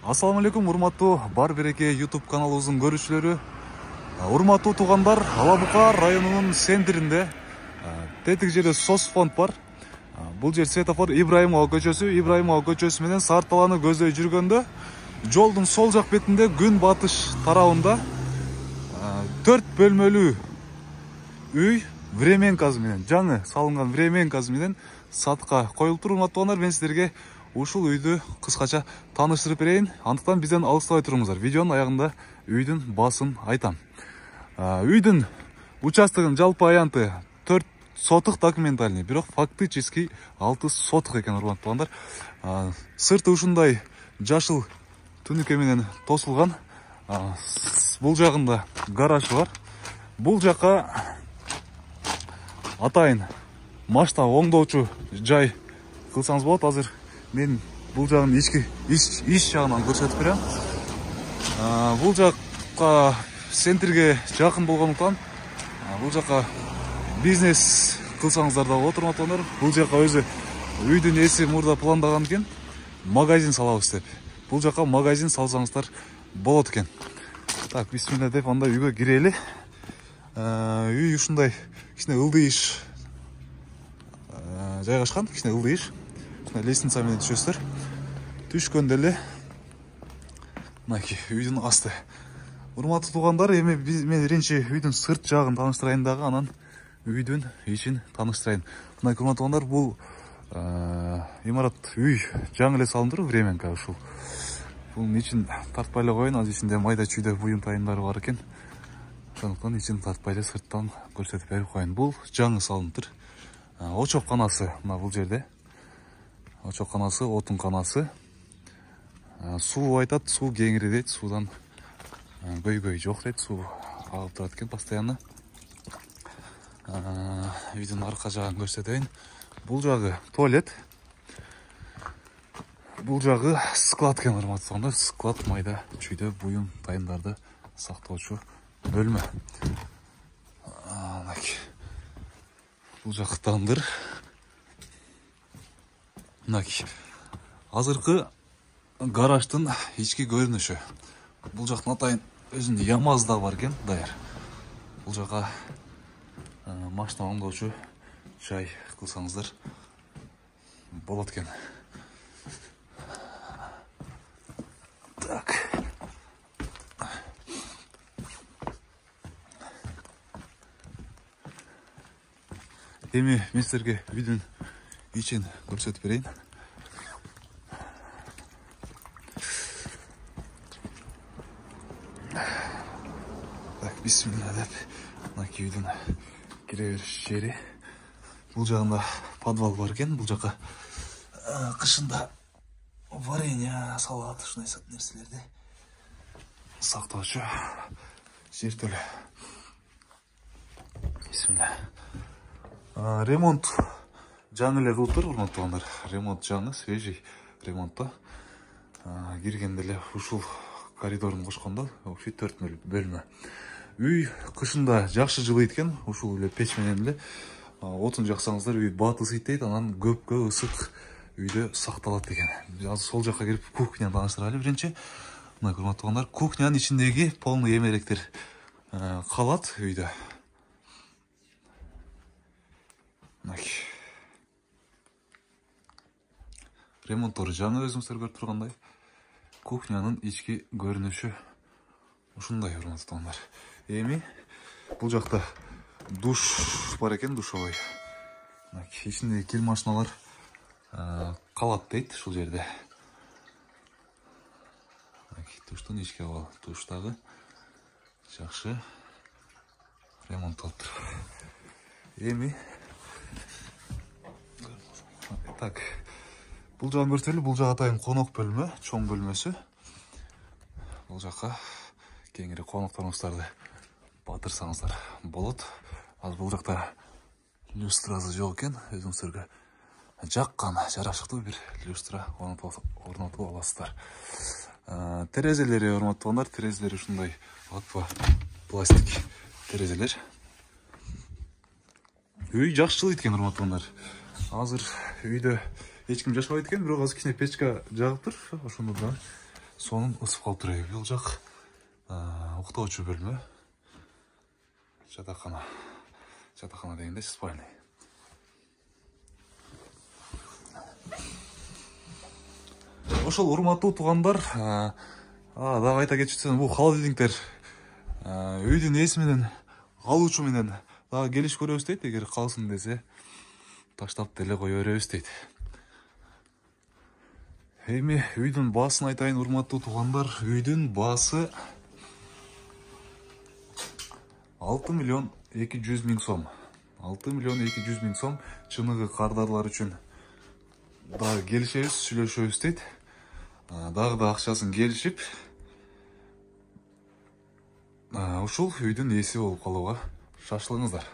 Ассаламу алейкум, урматтуу бар береке YouTube каналыбыздын көрүүчүлөрү. Урматтуу туугандар, Алабука районунун центринде тетик жерде соцфонд бар. Бул жер светофор Ибраимова көчөсү менен Сарталаны көздөй жүргөндө жолдун сол жак бетинде күн батыш тарабында 4 бөлмөлүү үй временкасы менен, жаңы салынган временкасы менен сатка коюлуптур. Урматтуу, мен сиздерге ушул үйдү кыскача тааныштырып берейин. Андыктан бизден алыстабай туруңуздар. Видеонун аягында үйдүн баасын айтам. Үйдүн участогын жалпы аянты 4 соток документальный, бирок фактически 6 соток экен, урматтуу. Сырты ушундай жашыл түнүкө менен тосулган. Бул жагында гаражы бар. Бул жака атайын машта оңдоочу жай кылсаңыз болот. Азыр мен бул жагын иш жагынан көрсөтүп берем. Бул жакка центрге жакын болгондуктан бул жака бизнес кылсаңыздар да болот, урматтуулар. Бул жака өзү үйдүн эси мурда пландаган экен, магазин салабыз деп. Бул жака магазин салсаңыздар болот экен. Так, бисмилла деп анда үйгө кирели. Үй ушундай кичине ылдыйыш жайгашкан, кичине ылдыйыш. Лестница менен түшөсүздөр. Түшкөндө эле мынакей үйдүн асты. Урматтуу туугандар, эми мен биринчи үйдүн сырт жагын тааныштырайын дагы, анан үйдүн ичин тааныштырайын. Мына урматтуу туугандар, бул имарат үй жаңы эле салынып, временка ушул. Бунун ичин тартпай эле коеюн, азыр ичинде майда чүйдө буюм тайындары бар экен. Ошондуктан ичин тартпай эле сырттан көрсөтүп берип коеюн. Бул жаңы салынып. Очок канасы мына бул жерде. Очок канасы, отун канасы. Суу айтат, суу кеңири дейт, суудан көйгөй жок дейт, суу агып турат экен постоянно. Үйдүн арка жагын көрсөтөйүн. Бул жагы туалет. Бул жагы склад экен, урматтуу. Склад майда чүйдө буюм тайындарды сактоочу бөлмө. Бул жак тандыр. Азыркы гараждын ички көрүнүшү. Бул жактын атайын өзүндө ямаз да бар экен, даяр. Бул жака машина оңдоочу жай кылсаңыздар болот экен. Так. Эми мен силерге үйдүн ичин көрсөтүп берейин. Так, бисмилла деп мынакей үйдүн кире бериш жери. Бул жагында подвал бар экен. Бул жака кышында варенье, салат, ушундай нерселерди сактоочу жертөлө. Бисмилла. Ремонт жаңы эле кылыптыр, урматтуулар. Ремонт жаңы, свежий ремонтто. Киргенде эле ушул коридорун кошкондо, вообще 4 бөлмө. Үй кышында жакшы жылыйт экен, ушул эле печ менен эле. Отун жаксаңыздар үй батысыйт дейт, анан көпкө ысык үйдө сакталат экен. Азыр сол жакка кирип кухняны тааныштыралы биринчи. Мына урматтуулар, кухнянын ичиндеги полный эмеректер калат үйдө. Ремонттору жаңы, өзүңүздөр көрүп тургандай. Кухнянын ички көрүнүшү ушундай, урматтуулар. Эми бул жакта душ бар экен, душовой. Ичинде кил машиналар калат дейт ушул жерде. Душтун ички абалы, душтагы жакшы ремонттолуптур. Эми так, бул жагын көрсөтөлү. Бул жак атайын конок бөлмө, чоң бөлмөсү. Бул жака кеңири конокторуңуздарды батырсаңыздар болот. Азыр бул жакта люстрасы жок экен, өзүңүздөргө жаккан жарашыктуу бир люстра орнотуп аласыздар. Терезелери, урматтуулар, терезелери ушундай аква пластик терезелер. Үй жакшы жылыйт экен, урматтуулар. Азыр үйдө эч ким жашабайт экен, бирок азыр кичине печка жагып тур. Ошондо да сонун ысып калып туруп. Бул жак уктоочу бөлмө. Жатакана дегенде спальный. Ошол урматтуу туугандар, дагы айта кетчүсөм, бул холодильниктер үйдүн ээси менен, алуучу менен дагы келиш көрөбүз дейт. Эгер калсын десе, таштап деле кое беребиз дейт. Эми үйдүн баасын айтайын, урматтуу туугандар. Үйдүн баасы 6.200.000 сом. 6.200.000 сом. Чыныгы кардарлар үчүн дагы келишебиз, сүйлөшөбүз дейт. Дагы да акчасын келишип, ушул үйдүн ээси болуп калууга шашылыңыздар.